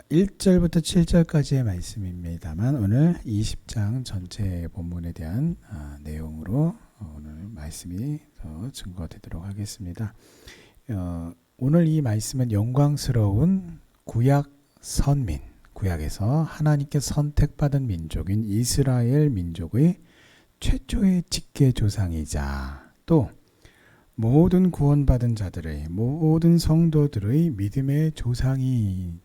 1절부터 7절까지의 말씀입니다만 오늘 20장 전체 본문에 대한 내용으로 오늘 말씀이 더 증거되도록 하겠습니다. 오늘 이 말씀은 영광스러운 구약 선민, 구약에서 하나님께 선택받은 민족인 이스라엘 민족의 최초의 직계 조상이자 또 모든 구원받은 자들의 모든 성도들의 믿음의 조상인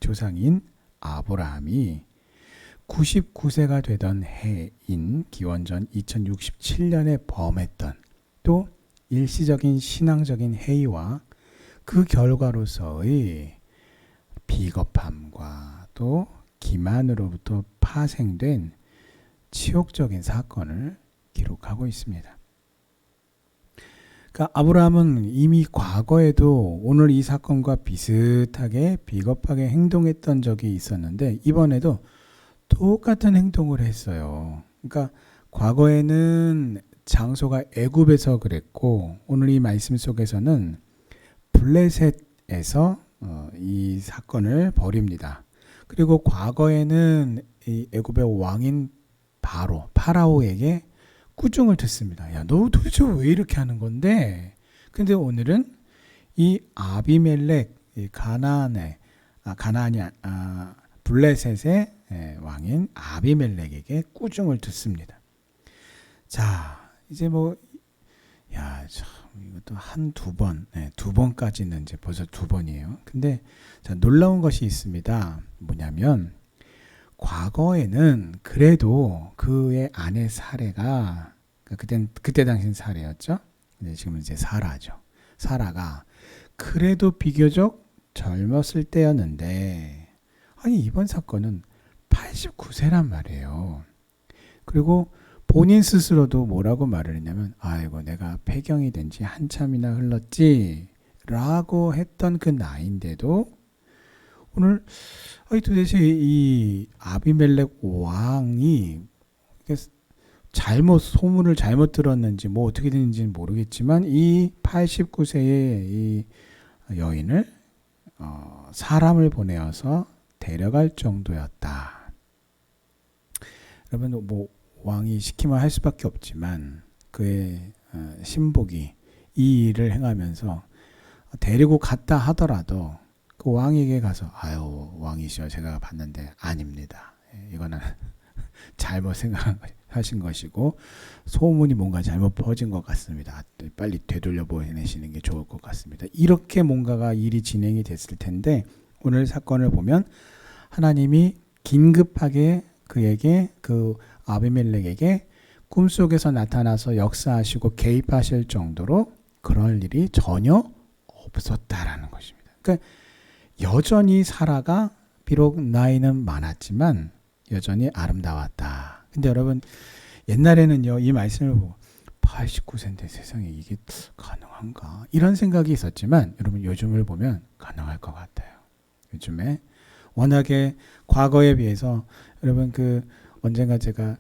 아브라함이 99세가 되던 해인 기원전 2067년에 범했던 또 일시적인 신앙적인 해이와 그 결과로서의 비겁함과 또 기만으로부터 파생된 치욕적인 사건을 기록하고 있습니다. 그러니까 아브라함은 이미 과거에도 오늘 이 사건과 비슷하게 비겁하게 행동했던 적이 있었는데 이번에도 똑같은 행동을 했어요. 그러니까 과거에는 장소가 애굽에서 그랬고 오늘 이 말씀 속에서는 블레셋에서 이 사건을 벌입니다. 그리고 과거에는 이 애굽의 왕인 파라오에게 꾸중을 듣습니다. 야, 너 도대체 왜 이렇게 하는 건데? 근데 오늘은 이 아비멜렉, 블레셋의 왕인 아비멜렉에게 꾸중을 듣습니다. 자, 이제 참, 이것도 두 번까지는 이제 벌써 두 번이에요. 근데 자, 놀라운 것이 있습니다. 뭐냐면, 과거에는 그래도 그의 아내 사레가 그때 당시는 사레였죠. 근데 지금은 이제 사라죠. 사라가 그래도 비교적 젊었을 때였는데 아니 이번 사건은 89세란 말이에요. 그리고 본인 스스로도 뭐라고 말을 했냐면 아이고 내가 폐경이 된 지 한참이나 흘렀지 라고 했던 그 나이인데도 오늘 도대체 이 아비멜렉 왕이 소문을 잘못 들었는지 어떻게 됐는지는 모르겠지만 이 89세의 이 여인을 사람을 보내어서 데려갈 정도였다. 여러분 왕이 시키면 할 수밖에 없지만 그의 신복이 이 일을 행하면서 데리고 갔다 하더라도 그 왕에게 가서 아유 왕이시여 제가 봤는데 아닙니다. 이거는 잘못 생각하신 것이고 소문이 뭔가 잘못 퍼진 것 같습니다. 빨리 되돌려 보내시는 게 좋을 것 같습니다. 이렇게 뭔가가 일이 진행이 됐을 텐데 오늘 사건을 보면 하나님이 긴급하게 그 아비멜렉에게 꿈속에서 나타나서 역사하시고 개입하실 정도로 그럴 일이 전혀 없었다라는 것입니다. 그러니까 여전히 사라가 비록 나이는 많았지만 여전히 아름다웠다. 근데 여러분 옛날에는요 이 말씀을 보고 89세인데 세상에 이게 가능한가 이런 생각이 있었지만 여러분 요즘을 보면 가능할 것 같아요. 요즘에 워낙에 과거에 비해서 여러분 언젠가 제가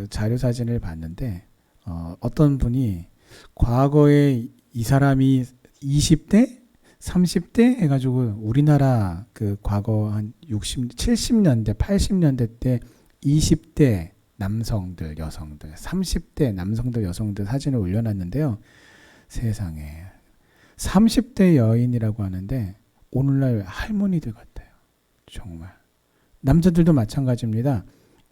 자료 사진을 봤는데 어떤 분이 과거에 이 사람이 20대 30대 해가지고 우리나라 과거 한 70년대 80년대 때 20대 남성들 여성들 30대 남성들 여성들 사진을 올려놨는데요. 세상에 30대 여인이라고 하는데 오늘날 할머니들 같아요. 정말 남자들도 마찬가지입니다.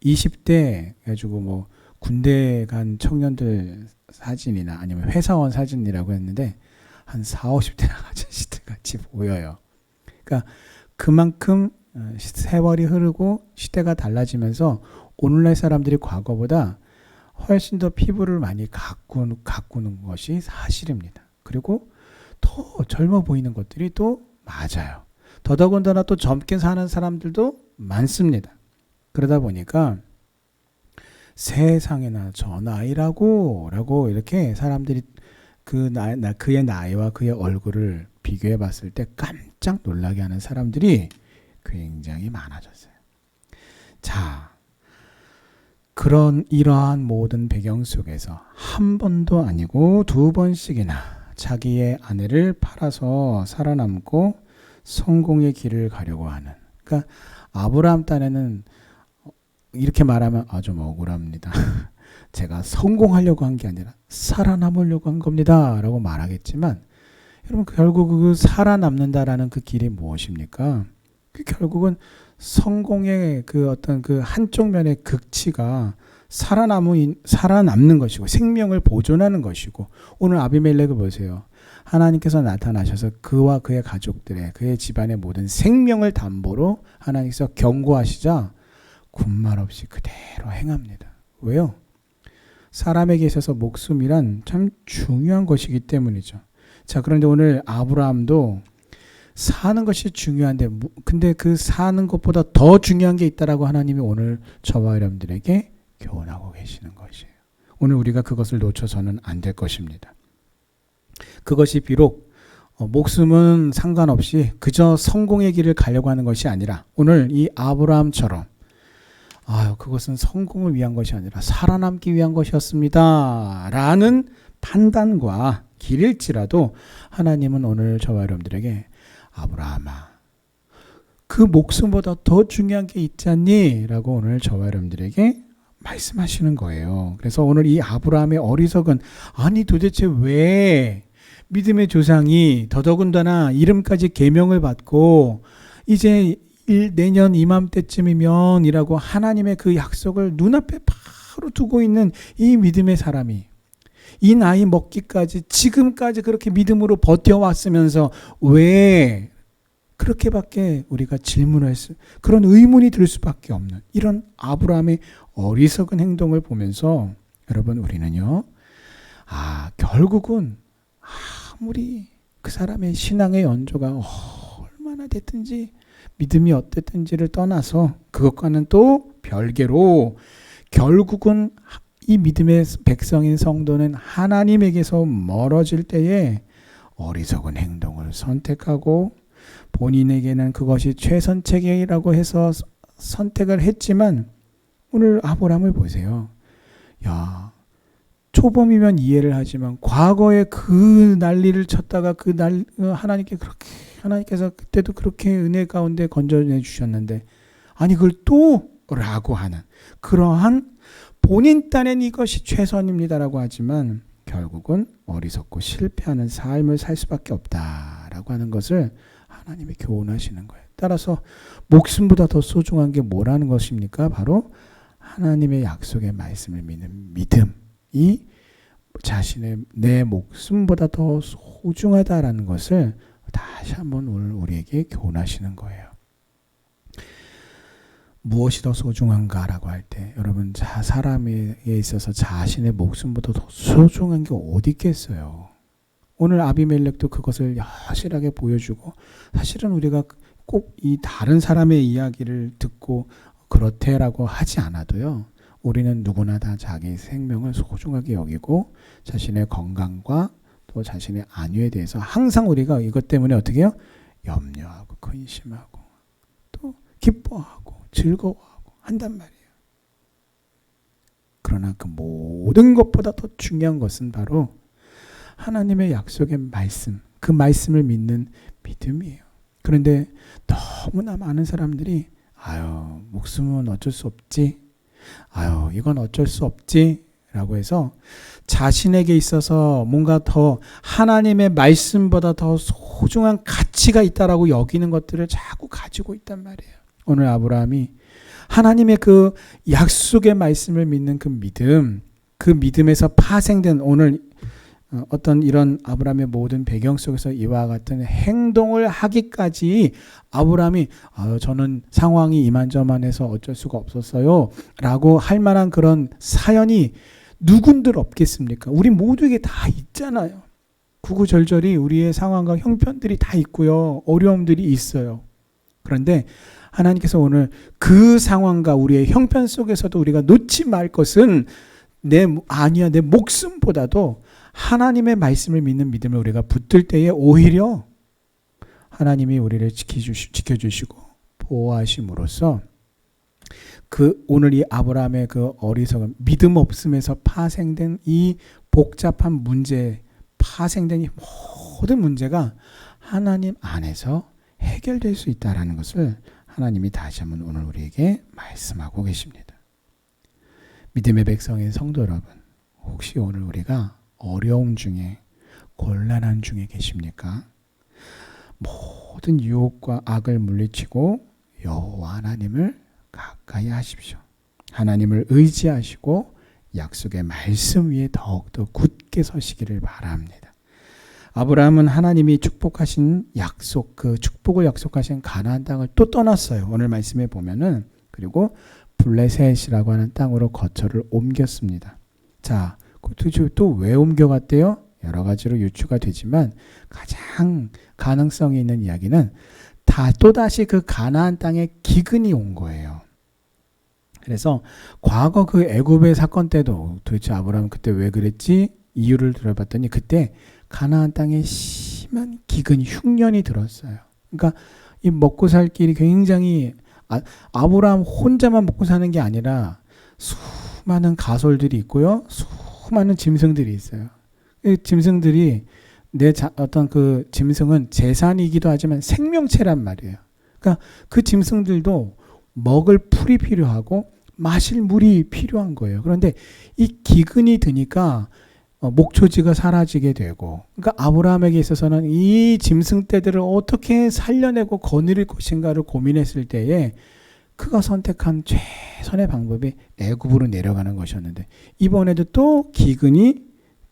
20대 해가지고 군대 간 청년들 사진이나 아니면 회사원 사진이라고 했는데 한 40, 50대 아저씨들 같이 보여요. 그러니까 그만큼 세월이 흐르고 시대가 달라지면서 오늘날 사람들이 과거보다 훨씬 더 피부를 많이 가꾸는 것이 사실입니다. 그리고 더 젊어 보이는 것들이 또 맞아요. 더더군다나 또 젊게 사는 사람들도 많습니다. 그러다 보니까 세상에나 저 나이라고 이렇게 사람들이 그의 나이와 그의 얼굴을 비교해 봤을 때 깜짝 놀라게 하는 사람들이 굉장히 많아졌어요. 자, 이러한 모든 배경 속에서 한 번도 아니고 두 번씩이나 자기의 아내를 팔아서 살아남고 성공의 길을 가려고 하는 그러니까 아브라함 딴에는 이렇게 말하면 좀 억울합니다. 제가 성공하려고 한 게 아니라 살아남으려고 한 겁니다. 라고 말하겠지만 여러분 결국 그 살아남는다라는 그 길이 무엇입니까? 그 결국은 성공의 그 어떤 그 한쪽 면의 극치가 살아남는 것이고 생명을 보존하는 것이고 오늘 아비멜렉을 보세요. 하나님께서 나타나셔서 그와 그의 가족들의 그의 집안의 모든 생명을 담보로 하나님께서 경고하시자 군말 없이 그대로 행합니다. 왜요? 사람에게 있어서 목숨이란 참 중요한 것이기 때문이죠. 자, 그런데 오늘 아브라함도 사는 것이 중요한데 근데 그 사는 것보다 더 중요한 게 있다라고 하나님이 오늘 저와 여러분들에게 교훈하고 계시는 것이에요. 오늘 우리가 그것을 놓쳐서는 안 될 것입니다. 그것이 비록 목숨은 상관없이 그저 성공의 길을 가려고 하는 것이 아니라 오늘 이 아브라함처럼 그것은 성공을 위한 것이 아니라 살아남기 위한 것이었습니다. 라는 판단과 길일지라도 하나님은 오늘 저와 여러분들에게 아브라함아 그 목숨보다 더 중요한 게 있지 않니? 라고 오늘 저와 여러분들에게 말씀하시는 거예요. 그래서 오늘 이 아브라함의 어리석은 아니 도대체 왜 믿음의 조상이 더더군다나 이름까지 계명을 받고 이제 내년 이맘때쯤이면 이라고 하나님의 그 약속을 눈앞에 바로 두고 있는 이 믿음의 사람이 이 나이 먹기까지 지금까지 그렇게 믿음으로 버텨왔으면서 왜 그렇게밖에 우리가 질문할 그런 의문이 들 수밖에 없는 이런 아브라함의 어리석은 행동을 보면서 여러분 우리는요 결국은 아무리 그 사람의 신앙의 연조가 얼마나 됐든지 믿음이 어땠든지를 떠나서 그것과는 또 별개로 결국은 이 믿음의 백성인 성도는 하나님에게서 멀어질 때에 어리석은 행동을 선택하고 본인에게는 그것이 최선책이라고 해서 선택을 했지만 오늘 아브라함을 보세요. 초범이면 이해를 하지만 과거에 그 난리를 쳤다가 하나님께서 그때도 그렇게 은혜 가운데 건져내 주셨는데 아니 그걸 또 라고 하는 그러한 본인 딴엔 이것이 최선입니다라고 하지만 결국은 어리석고 실패하는 삶을 살 수밖에 없다라고 하는 것을 하나님이 교훈하시는 거예요. 따라서 목숨보다 더 소중한 게 뭐라는 것입니까? 바로 하나님의 약속의 말씀을 믿는 믿음이 자신의 내 목숨보다 더 소중하다라는 것을 다시 한번 오늘 우리에게 교훈하시는 거예요. 무엇이 더 소중한가라고 할 때 여러분 사람에 있어서 자신의 목숨보다 더 소중한 게 어디 있겠어요. 오늘 아비멜렉도 그것을 여실하게 보여주고 사실은 우리가 꼭 이 다른 사람의 이야기를 듣고 그렇대라고 하지 않아도요. 우리는 누구나 다 자기 생명을 소중하게 여기고 자신의 건강과 또 자신의 안위에 대해서 항상 우리가 이것 때문에 어떻게 해요? 염려하고 근심하고 또 기뻐하고 즐거워하고 한단 말이에요. 그러나 그 모든 것보다 더 중요한 것은 바로 하나님의 약속의 말씀, 그 말씀을 믿는 믿음이에요. 그런데 너무나 많은 사람들이 목숨은 어쩔 수 없지. 이건 어쩔 수 없지. 라고 해서 자신에게 있어서 뭔가 더 하나님의 말씀보다 더 소중한 가치가 있다라고 여기는 것들을 자꾸 가지고 있단 말이에요. 오늘 아브라함이 하나님의 그 약속의 말씀을 믿는 그 믿음, 그 믿음에서 파생된 오늘 어떤 이런 아브라함의 모든 배경 속에서 이와 같은 행동을 하기까지 아브라함이 저는 상황이 이만저만해서 어쩔 수가 없었어요 라고 할 만한 그런 사연이 누군들 없겠습니까? 우리 모두에게 다 있잖아요. 구구절절히 우리의 상황과 형편들이 다 있고요. 어려움들이 있어요. 그런데 하나님께서 오늘 그 상황과 우리의 형편 속에서도 우리가 놓지 말 것은 내 목숨보다도 하나님의 말씀을 믿는 믿음을 우리가 붙들 때에 오히려 하나님이 우리를 지켜주시고 보호하심으로써 그 오늘 이 아브라함의 그 어리석은 믿음 없음에서 파생된 이 복잡한 문제, 파생된 이 모든 문제가 하나님 안에서 해결될 수 있다라는 것을 하나님이 다시 한번 오늘 우리에게 말씀하고 계십니다. 믿음의 백성인 성도 여러분, 혹시 오늘 우리가 어려움 중에 곤란한 중에 계십니까? 모든 유혹과 악을 물리치고 여호와 하나님을 가까이 하십시오. 하나님을 의지하시고 약속의 말씀 위에 더욱더 굳게 서시기를 바랍니다. 아브라함은 하나님이 축복하신 약속, 그 축복을 약속하신 가나안 땅을 또 떠났어요. 오늘 말씀에 보면은. 그리고 블레셋이라고 하는 땅으로 거처를 옮겼습니다. 자, 도대체 또 왜 옮겨갔대요? 여러 가지로 유추가 되지만 가장 가능성이 있는 이야기는 또다시 그 가나안 땅에 기근이 온 거예요. 그래서 과거 그 애굽의 사건 때도 도대체 아브라함은 그때 왜 그랬지? 이유를 들어봤더니 그때 가나안 땅에 심한 기근, 흉년이 들었어요. 그러니까 이 먹고 살 길이 굉장히 아브라함 혼자만 먹고 사는 게 아니라 수많은 가솔들이 있고요. 수많은 짐승들이 있어요. 이 짐승들이 어떤 그 짐승은 재산이기도 하지만 생명체란 말이에요. 그러니까 그 짐승들도 먹을 풀이 필요하고 마실 물이 필요한 거예요. 그런데 이 기근이 드니까 목초지가 사라지게 되고, 그러니까 아브라함에게 있어서는 이 짐승떼들을 어떻게 살려내고 거느릴 것인가를 고민했을 때에 그가 선택한 최선의 방법이 애굽으로 내려가는 것이었는데 이번에도 또 기근이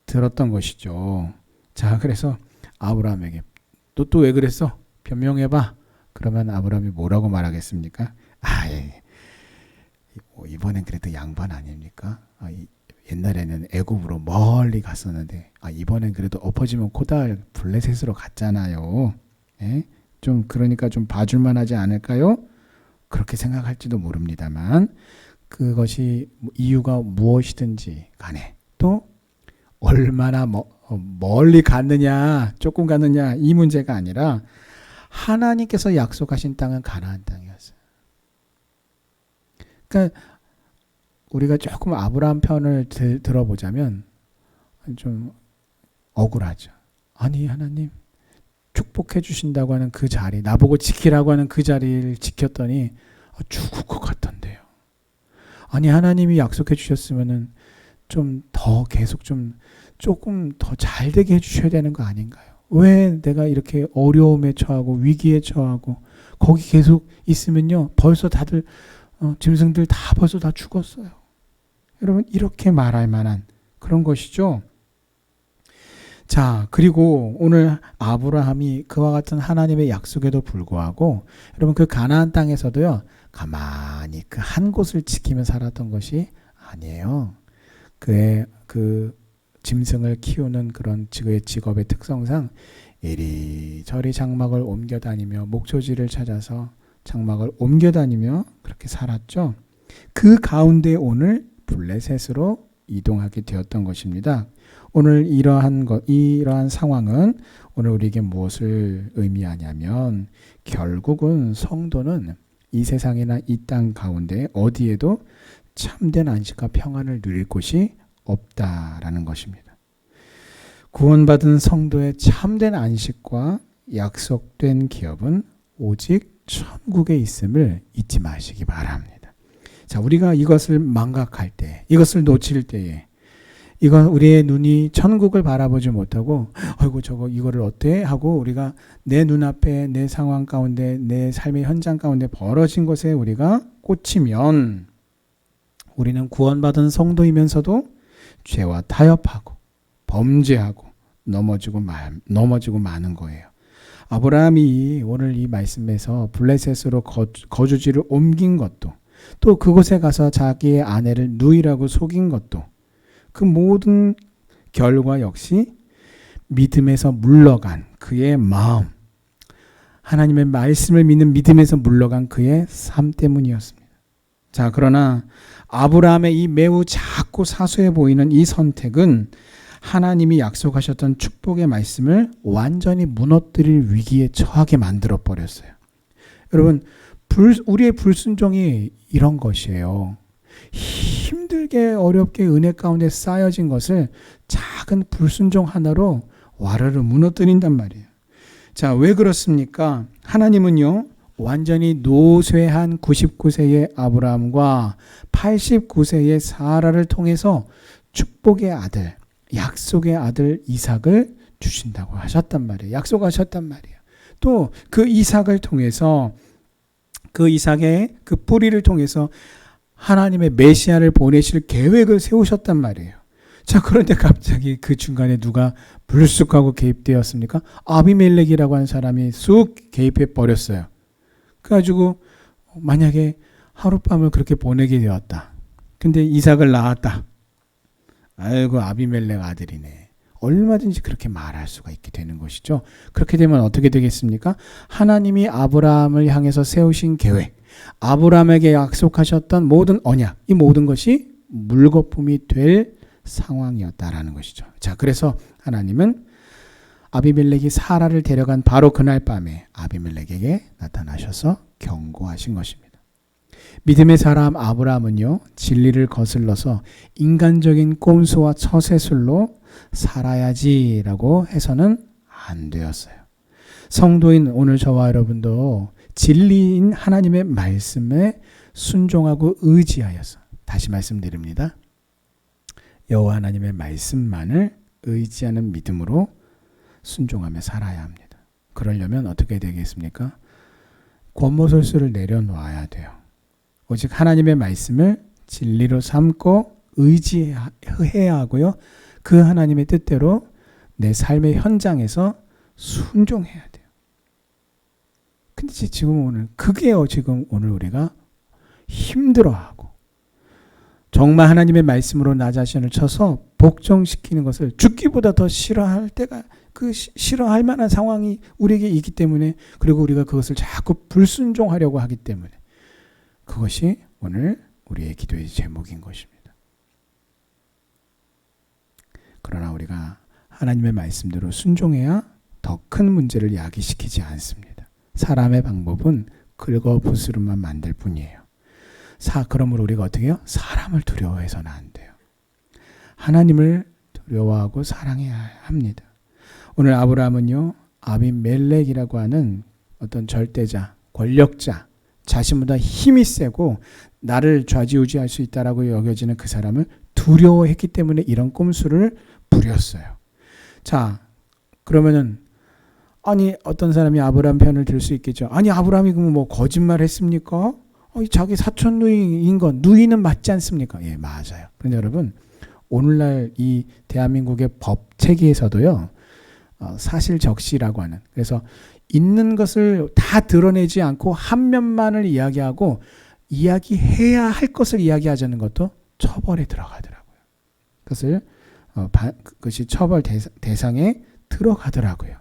들었던 것이죠. 자, 그래서 아브라함에게 또 왜 그랬어? 변명해봐. 그러면 아브라함이 뭐라고 말하겠습니까? 예. 이번엔 그래도 양반 아닙니까? 옛날에는 애굽으로 멀리 갔었는데 이번엔 그래도 엎어지면 코다할 블레셋으로 갔잖아요. 예? 좀 그러니까 좀 봐줄만 하지 않을까요? 그렇게 생각할지도 모릅니다만 그것이 이유가 무엇이든지 간에 또 얼마나 멀리 갔느냐 조금 갔느냐 이 문제가 아니라 하나님께서 약속하신 땅은 가나안 땅이었어요. 그러니까 우리가 조금 아브라함 편을 들어보자면 좀 억울하죠. 아니 하나님 축복해 주신다고 하는 그 자리, 나보고 지키라고 하는 그 자리를 지켰더니 죽을 것 같던데요. 아니 하나님이 약속해 주셨으면은 좀 더 계속 조금 더 잘 되게 해주셔야 되는 거 아닌가요? 왜 내가 이렇게 어려움에 처하고 위기에 처하고 거기 계속 있으면요 벌써 다들 짐승들 다 벌써 다 죽었어요. 여러분 이렇게 말할 만한 그런 것이죠. 자, 그리고 오늘 아브라함이 그와 같은 하나님의 약속에도 불구하고 여러분 그 가나안 땅에서도요 가만히 그 한 곳을 지키며 살았던 것이 아니에요. 그의 그 짐승을 키우는 그런 그의 직업의 특성상 이리저리 장막을 옮겨 다니며 목초지를 찾아서 장막을 옮겨 다니며 그렇게 살았죠. 그 가운데 오늘 블레셋으로 이동하게 되었던 것입니다. 오늘 이러한 상황은 오늘 우리에게 무엇을 의미하냐면 결국은 성도는 이 세상이나 이 땅 가운데 어디에도 참된 안식과 평안을 누릴 곳이 없다라는 것입니다. 구원받은 성도의 참된 안식과 약속된 기업은 오직 천국에 있음을 잊지 마시기 바랍니다. 자, 우리가 이것을 망각할 때, 이것을 놓칠 때에 우리의 눈이 천국을 바라보지 못하고 아이고 이거를 어때? 하고 우리가 내 눈앞에 내 상황 가운데 내 삶의 현장 가운데 벌어진 것에 우리가 꽂히면 우리는 구원받은 성도이면서도 죄와 타협하고 범죄하고 넘어지고 마는 거예요. 아브라함이 오늘 이 말씀에서 블레셋으로 거주지를 옮긴 것도 또 그곳에 가서 자기의 아내를 누이라고 속인 것도 그 모든 결과 역시 믿음에서 물러간 그의 마음, 하나님의 말씀을 믿는 믿음에서 물러간 그의 삶 때문이었습니다. 자, 그러나 아브라함의 이 매우 작고 사소해 보이는 이 선택은 하나님이 약속하셨던 축복의 말씀을 완전히 무너뜨릴 위기에 처하게 만들어 버렸어요. 여러분, 우리의 불순종이 이런 것이에요. 힘들게 어렵게 은혜 가운데 쌓여진 것을 작은 불순종 하나로 와르르 무너뜨린단 말이에요. 자, 왜 그렇습니까? 하나님은요 완전히 노쇠한 99세의 아브라함과 89세의 사라를 통해서 축복의 아들, 약속의 아들 이삭을 주신다고 하셨단 말이에요. 약속하셨단 말이에요. 또 그 이삭을 통해서, 그 이삭의 그 뿌리를 통해서 하나님의 메시아를 보내실 계획을 세우셨단 말이에요. 자, 그런데 갑자기 그 중간에 누가 불쑥하고 개입되었습니까? 아비멜렉이라고 하는 사람이 쑥 개입해 버렸어요. 그래가지고 만약에 하룻밤을 그렇게 보내게 되었다. 근데 이삭을 낳았다. 아이고, 아비멜렉 아들이네. 얼마든지 그렇게 말할 수가 있게 되는 것이죠. 그렇게 되면 어떻게 되겠습니까? 하나님이 아브라함을 향해서 세우신 계획, 아브라함에게 약속하셨던 모든 언약, 이 모든 것이 물거품이 될 상황이었다라는 것이죠. 자, 그래서 하나님은 아비멜렉이 사라를 데려간 바로 그날 밤에 아비멜렉에게 나타나셔서 경고하신 것입니다. 믿음의 사람 아브라함은요, 진리를 거슬러서 인간적인 꼼수와 처세술로 살아야지라고 해서는 안 되었어요. 성도인 오늘 저와 여러분도 진리인 하나님의 말씀에 순종하고 의지하여서, 다시 말씀드립니다. 여호와 하나님의 말씀만을 의지하는 믿음으로 순종하며 살아야 합니다. 그러려면 어떻게 되겠습니까? 권모설수를 내려놓아야 돼요. 오직 하나님의 말씀을 진리로 삼고 의지해야 하고요. 그 하나님의 뜻대로 내 삶의 현장에서 순종해야 돼요. 근데 지금 오늘 그게요. 지금 오늘 우리가 힘들어하고 정말 하나님의 말씀으로 나 자신을 쳐서 복종시키는 것을 죽기보다 더 싫어할 때가, 그 싫어할 만한 상황이 우리에게 있기 때문에, 그리고 우리가 그것을 자꾸 불순종하려고 하기 때문에, 그것이 오늘 우리의 기도의 제목인 것입니다. 그러나 우리가 하나님의 말씀대로 순종해야 더 큰 문제를 야기시키지 않습니다. 사람의 방법은 긁어부스름만 만들 뿐이에요. 그러므로 우리가 어떻게 해요? 사람을 두려워해서는 안 돼요. 하나님을 두려워하고 사랑해야 합니다. 오늘 아브라함은요, 아비멜렉이라고 하는 어떤 절대자, 권력자, 자신보다 힘이 세고 나를 좌지우지할 수 있다라고 여겨지는 그 사람을 두려워했기 때문에 이런 꼼수를 부렸어요. 자, 그러면은 아니, 어떤 사람이 아브라함 편을 들 수 있겠죠. 아니, 아브라함이 그럼 뭐 거짓말 했습니까? 자기 사촌 누이인 건 누이는 맞지 않습니까? 예, 맞아요. 그런데 여러분, 오늘날 이 대한민국의 법 체계에서도요, 사실적시라고 하는, 그래서 있는 것을 다 드러내지 않고 한 면만을 이야기하고 이야기해야 할 것을 이야기하자는 것도 처벌에 들어가더라고요. 그것이 처벌 대상에 들어가더라고요.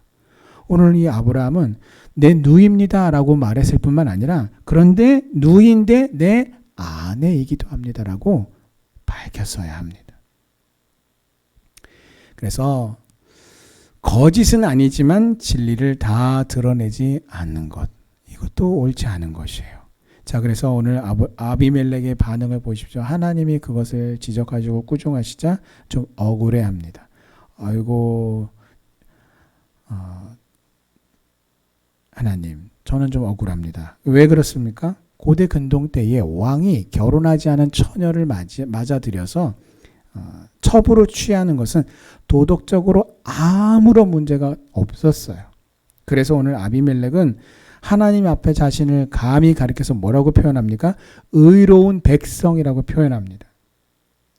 오늘 이 아브라함은 내 누이입니다라고 말했을 뿐만 아니라, 그런데 누이인데 내 아내이기도 합니다라고 밝혔어야 합니다. 그래서 거짓은 아니지만 진리를 다 드러내지 않는 것, 이것도 옳지 않은 것이에요. 자, 그래서 오늘 아비멜렉의 반응을 보십시오. 하나님이 그것을 지적하시고 꾸중하시자 좀 억울해합니다. 아이고, 하나님, 저는 좀 억울합니다. 왜 그렇습니까? 고대 근동 때에 왕이 결혼하지 않은 처녀를 맞아들여서 첩으로 취하는 것은 도덕적으로 아무런 문제가 없었어요. 그래서 오늘 아비멜렉은 하나님 앞에 자신을 감히 가리켜서 뭐라고 표현합니까? 의로운 백성이라고 표현합니다.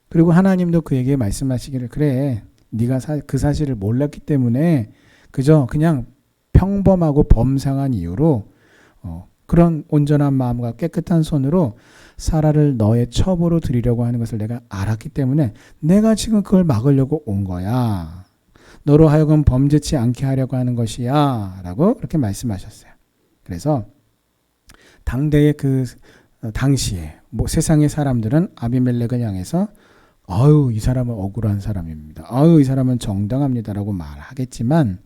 그리고 하나님도 그에게 말씀하시기를, 그래, 네가 그 사실을 몰랐기 때문에 그냥 평범하고 범상한 이유로 그런 온전한 마음과 깨끗한 손으로 사라를 너의 첩으로 드리려고 하는 것을 내가 알았기 때문에 내가 지금 그걸 막으려고 온 거야. 너로 하여금 범죄치 않게 하려고 하는 것이야 라고 그렇게 말씀하셨어요. 그래서 당시에 세상의 사람들은 아비멜렉을 향해서 아유, 이 사람은 억울한 사람입니다. 아유, 이 사람은 정당합니다라고 말하겠지만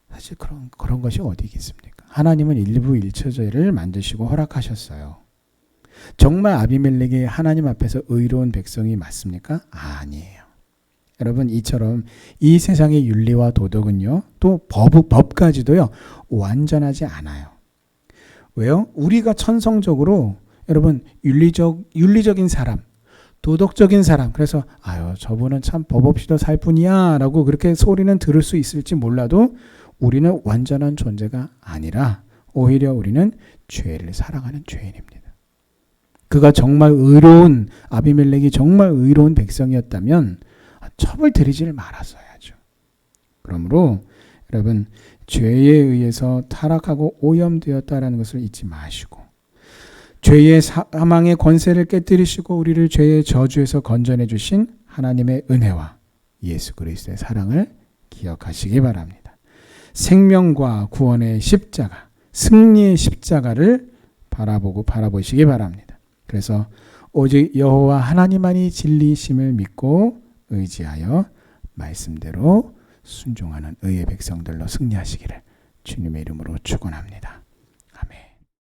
사실 그런 것이 어디 있겠습니까? 하나님은 일부 일처제를 만드시고 허락하셨어요. 정말 아비멜렉이 하나님 앞에서 의로운 백성이 맞습니까? 아니에요. 여러분, 이처럼 이 세상의 윤리와 도덕은요, 또 법까지도요, 완전하지 않아요. 왜요? 우리가 천성적으로 여러분 윤리적인 사람, 도덕적인 사람, 그래서 아유 저분은 참 법 없이도 살 뿐이야 라고 그렇게 소리는 들을 수 있을지 몰라도 우리는 완전한 존재가 아니라 오히려 우리는 죄를 사랑하는 죄인입니다. 그가 정말 의로운, 아비멜렉이 정말 의로운 백성이었다면 첩을 들이지를 말았어야죠. 그러므로 여러분 죄에 의해서 타락하고 오염되었다라는 것을 잊지 마시고, 죄의 사망의 권세를 깨뜨리시고 우리를 죄의 저주에서 건져내 주신 하나님의 은혜와 예수 그리스도의 사랑을 기억하시기 바랍니다. 생명과 구원의 십자가, 승리의 십자가를 바라보시기 바랍니다. 그래서 오직 여호와 하나님만이 진리심을 믿고 의지하여 말씀대로 순종하는 의의 백성들로 승리하시기를 주님의 이름으로 축원합니다.